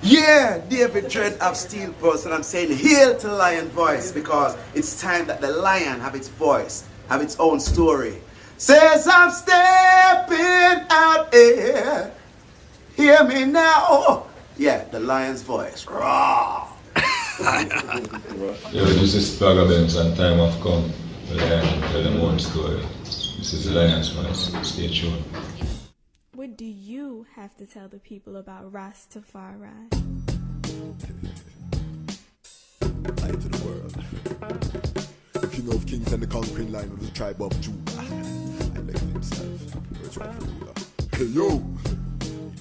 Yeah, David Dread of Steel Pulse, and I'm saying hail to Lion Voice because it's time that the lion have its voice, have its own story. Says I'm stepping out here. Hear me now. Oh, yeah, the lion's voice. Raw. Yo, this is Plaga Benz and Time of Come. The lion tell them one story. This is the Lion's Voice. Stay tuned. What do you have to tell the people about Rastafari? Light to the world. The King of Kings and the conquering line of the tribe of Judah. I left himself. Where's my ruler? Hey yo!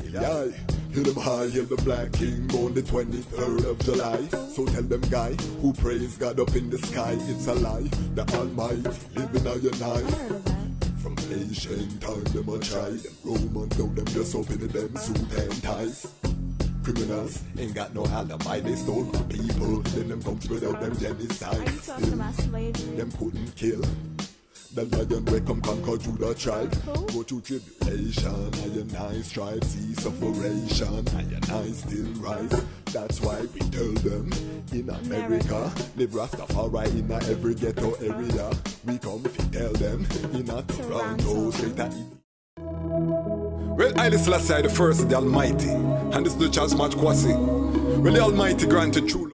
Yeah, hear them high, hear the Black King on the 23rd of July. So tell them guy who praise God up in the sky, it's a lie. The Almighty living on your night. From ancient time them a try. Them Romans know them just open them suit and ties. Criminals ain't got no alibi, they stole my people. Then them come without them genocide. Are you talking about slavery? Them couldn't kill. The lion will come conquer Judah tribe. Go to tribulation, I strive, see sufferation, I still rise. That's why we tell them in America, live Rastafari in every ghetto area. We come if you tell them in a Toronto, straight at it. Well, I Selassie the first of the Almighty, and this is the Charles March Kwasi. Well, the Almighty granted true.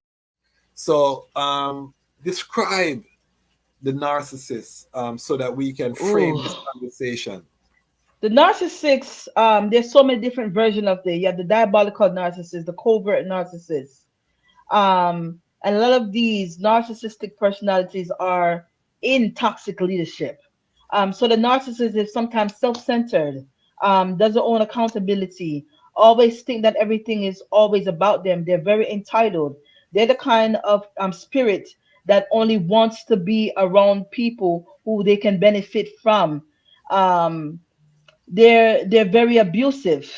So, describe the narcissist so that we can frame this conversation. The narcissists, there's so many different versions of the. You have the diabolical narcissist, the covert narcissist. And a lot of these narcissistic personalities are in toxic leadership. So the narcissist is sometimes self-centered, doesn't own accountability, always think that everything is always about them. They're very entitled. They're the kind of spirit that only wants to be around people who they can benefit from. They're very abusive,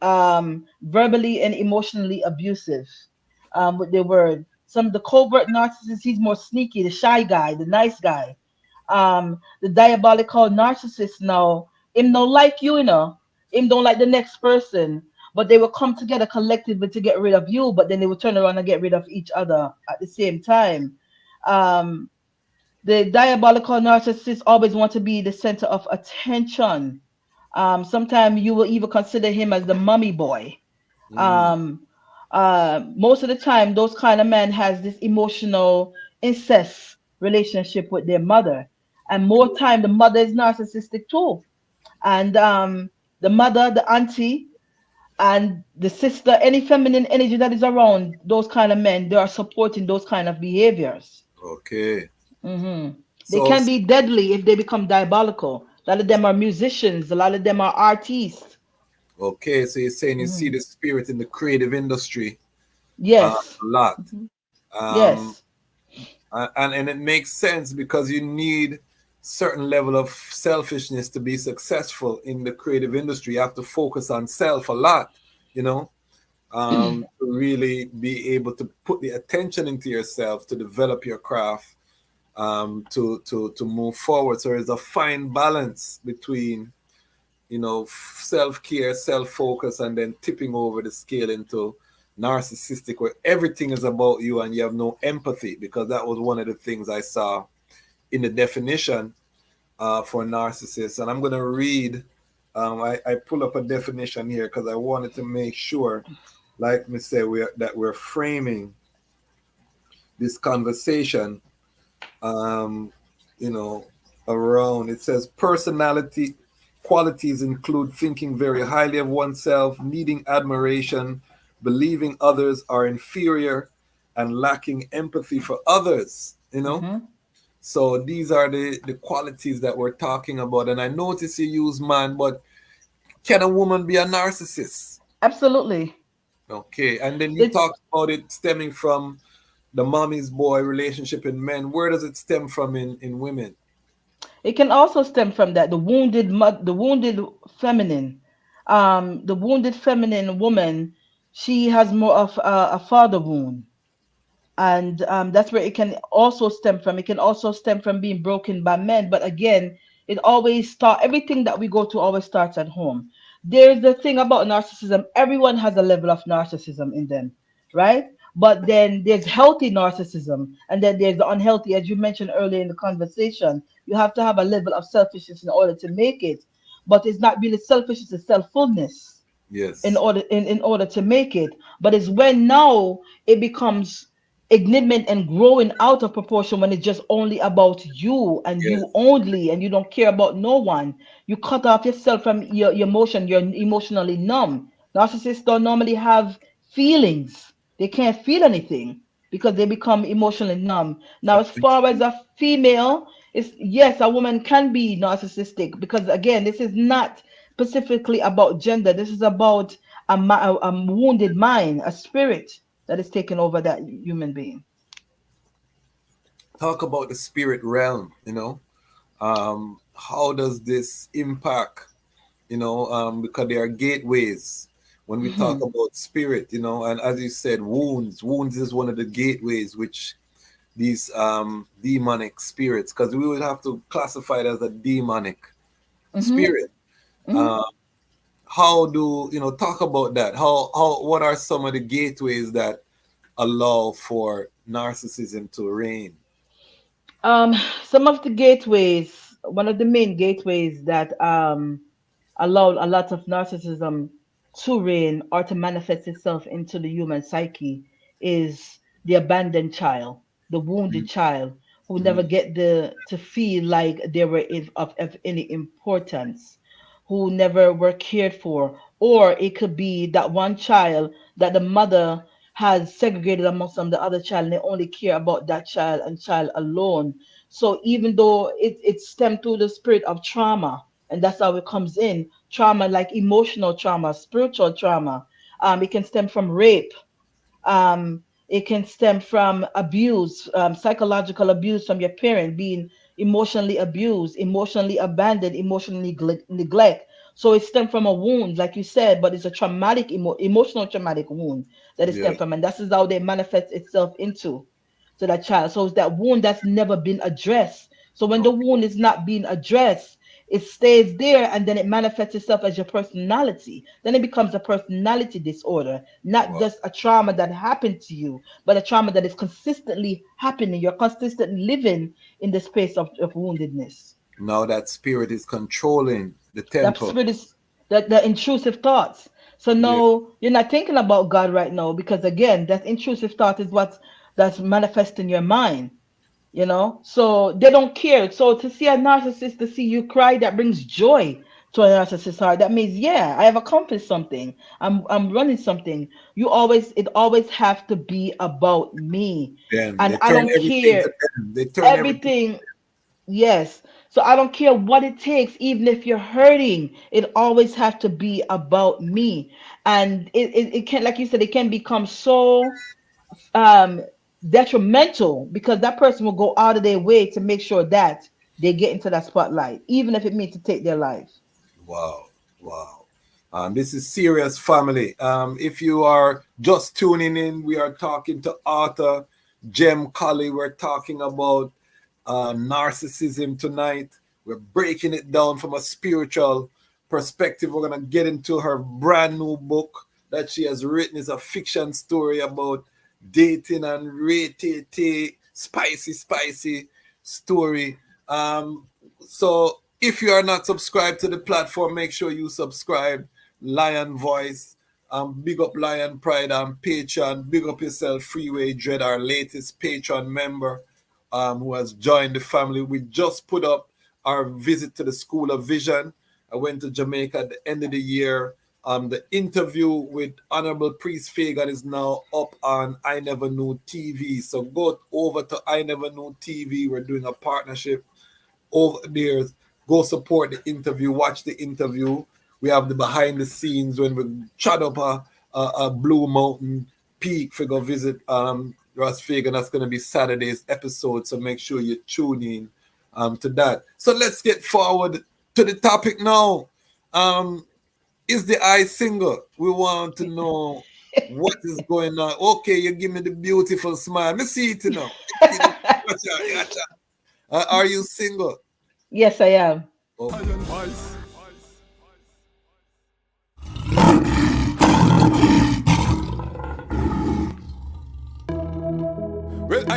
verbally and emotionally abusive with their word. Some of the covert narcissists, he's more sneaky, the shy guy, the nice guy. The diabolical narcissist now, him don't like you, him don't like the next person, but they will come together collectively to get rid of you, but then they will turn around and get rid of each other at the same time. The diabolical narcissist always want to be the center of attention. Sometimes you will even consider him as the mummy boy. Most of the time, those kind of men has this emotional incest relationship with their mother, and more time the mother is narcissistic too, and the mother, the auntie, and the sister, any feminine energy that is around those kind of men, they are supporting those kind of behaviors. Okay. They can be deadly if they become diabolical. A lot of them are musicians. A lot of them are artists. Okay, so you're saying you see the spirit in the creative industry. Yes. A lot. Yes. And it makes sense because you need certain level of selfishness to be successful in the creative industry. You have to focus on self a lot, to really be able to put the attention into yourself, to develop your craft, to move forward. So there's a fine balance between, self-care, self-focus, and then tipping over the scale into narcissistic, where everything is about you and you have no empathy, because that was one of the things I saw in the definition for narcissists. And I'm going to read, I pull up a definition here because I wanted to make sure, like me say, that we're framing this conversation, around. It says personality qualities include thinking very highly of oneself, needing admiration, believing others are inferior, and lacking empathy for others, So these are the qualities that we're talking about. And I notice you use man, but can a woman be a narcissist? Absolutely. Okay. And then you talked about it stemming from the mommy's boy relationship in men. Where does it stem from in women? It can also stem from that, the wounded feminine. The wounded feminine woman, she has more of a father wound. And that's where it can also stem from. It can also stem from being broken by men. But again, everything that we go to always starts at home. there's the thing about narcissism. Everyone has a level of narcissism in them, right? But then there's healthy narcissism, and then there's the unhealthy, as you mentioned earlier in the conversation. You have to have a level of selfishness in order to make it. But it's not really selfish, it's a selffulness Yes. in order to make it. But it's when now it becomes ignorant and growing out of proportion, when it's just only about you and Yes. you only, and you don't care about no one. You cut off yourself from your emotion. You're emotionally numb. Narcissists don't normally have feelings. They can't feel anything because they become emotionally numb. Now, as far as a female, it's yes, a woman can be narcissistic, because again, this is not specifically about gender. This is about a wounded mind, a spirit that is taking over that human being. Talk about the spirit realm, how does this impact, because there are gateways when we talk Mhm. about spirit, and as you said, wounds is one of the gateways which these demonic spirits, because we would have to classify it as a demonic Mhm. spirit. Mhm. uh, how do talk about that, how what are some of the gateways that allow for narcissism to reign? Um, some of the gateways, one of the main gateways that allow a lot of narcissism to reign or to manifest itself into the human psyche is the abandoned child, the wounded child who never Mhm. get to feel like they were of any importance, who never were cared for. Or it could be that one child that the mother has segregated amongst them, the other child, and they only care about that child and child alone. So even though it stemmed through the spirit of trauma, and that's how it comes in, trauma like emotional trauma, spiritual trauma. It can stem from rape. It can stem from abuse, psychological abuse from your parent, being emotionally abused, emotionally abandoned, emotionally neglect. So it stems from a wound, like you said, but it's a traumatic, emotional traumatic wound that it Yeah. stems from, and that's is how they manifest itself into to that child. So it's that wound that's never been addressed. So when the Okay. wound is not being addressed, it stays there, and then it manifests itself as your personality. Then it becomes a personality disorder, not Wow. just a trauma that happened to you, but a trauma that is consistently happening. You're consistently living in the space of woundedness. Now that spirit is controlling the That temple. spirit is the intrusive thoughts. So Yeah. no, you're not thinking about God right now, because again, that intrusive thought is what that's manifesting your mind. So they don't care. So to see a narcissist, to see you cry, that brings joy to a narcissist's heart. That means, yeah, I have accomplished something. I'm running something. It always have to be about me, Then and they I turn don't everything to care. them. They turn everything. Everything. Yes. So I don't care what it takes, even if you're hurting, it always have to be about me. And it can, like you said, it can become so um detrimental, because that person will go out of their way to make sure that they get into that spotlight, even if it means to take their life. Wow. Wow. This is serious, family. If you are just tuning in, we are talking to author Gem Collie. We're talking about narcissism tonight. We're breaking it down from a spiritual perspective. We're going to get into her brand new book that she has written. It's a fiction story about dating and rate, spicy story. So if you are not subscribed to the platform, make sure you subscribe. Lion Voice, big up Lion Pride and Patreon. Big up yourself, Freeway Dread, our latest Patreon member, who has joined the family. We just put up our visit to the School of Vision. I went to Jamaica at the end of the year. The interview with Honorable Priest Fagan is now up on I Never Knew TV. So go over to I Never Knew TV. We're doing a partnership over there. Go support the interview, watch the interview. We have the behind the scenes when we shot up a Blue Mountain Peak for go visit Ross Fagan. That's going to be Saturday's episode, so make sure you tune in to that. So let's get forward to the topic now. Is the eye single? We want to know what is going on. Okay, you give me the beautiful smile. Let me see it now. Gotcha. Are you single? Yes, I am. Okay. Iron Vice.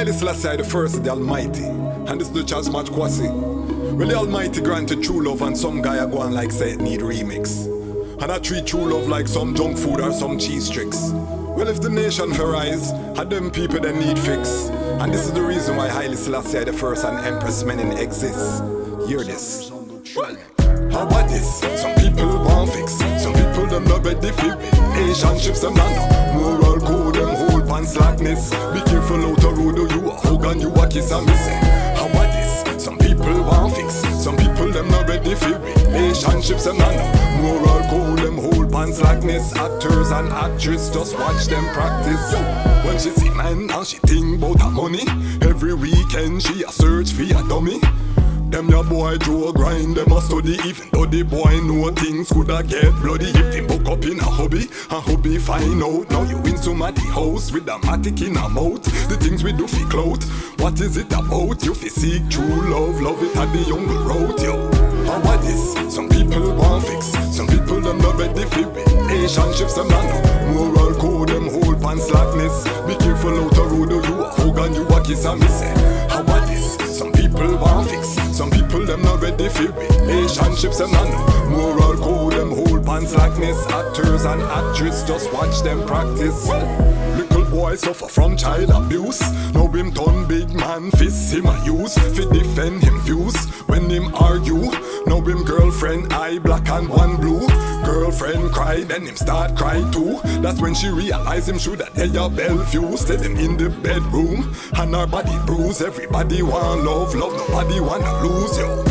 Haile Selassie the first of the Almighty, and this is the Chas Match Kwasi. Well, the Almighty granted true love, and some guy a go on like say it need remix. And I treat true love like some junk food or some cheese tricks. Well, if the nation for rise, had them people that need fix. And this is the reason why Haile Selassie the first and Empress Menen exists. Hear this. How about this? Some people want fix. Some people them not ready for relationships. Them not moral code, them hold pan slackness. Be careful out the road, you a hug and you a kiss and me say. How about this? Some people want fix. Some people them not ready for relationships. Them not moral code, them hold pan slackness. Actors and actresses just watch them practice. When she see man, now she think about her money. Every weekend she a search for a dummy. Them your boy Joe grind, them a study. Even though the boy know things coulda get bloody. If him book up in a hobby find out. Now you in somebody house with a matic in a mouth. The things we do fi clout, what is it about? You fi seek true love, love it at the jungle road, yo. How about this? Some people want fix. Some people them not ready for relationships. Them not no moral code, them hold pan slackness. Be careful out the road, you a hug and you a kiss and me say. How about this? Some people want fix. Some people them not ready for relationships. Them not no moral code, them hold pan slackness. Actors and actresses just watch them practice. Little boy suffer from child abuse. Now him turn big man, fist him a use fi defend him views. When him argue, now him girlfriend eye black and one blue. Girlfriend cry, then him start cry too. That's when she realize him should have a Bellevue. Stay them in the bedroom and her body bruise. Everybody want love, love nobody wanna lose, yo.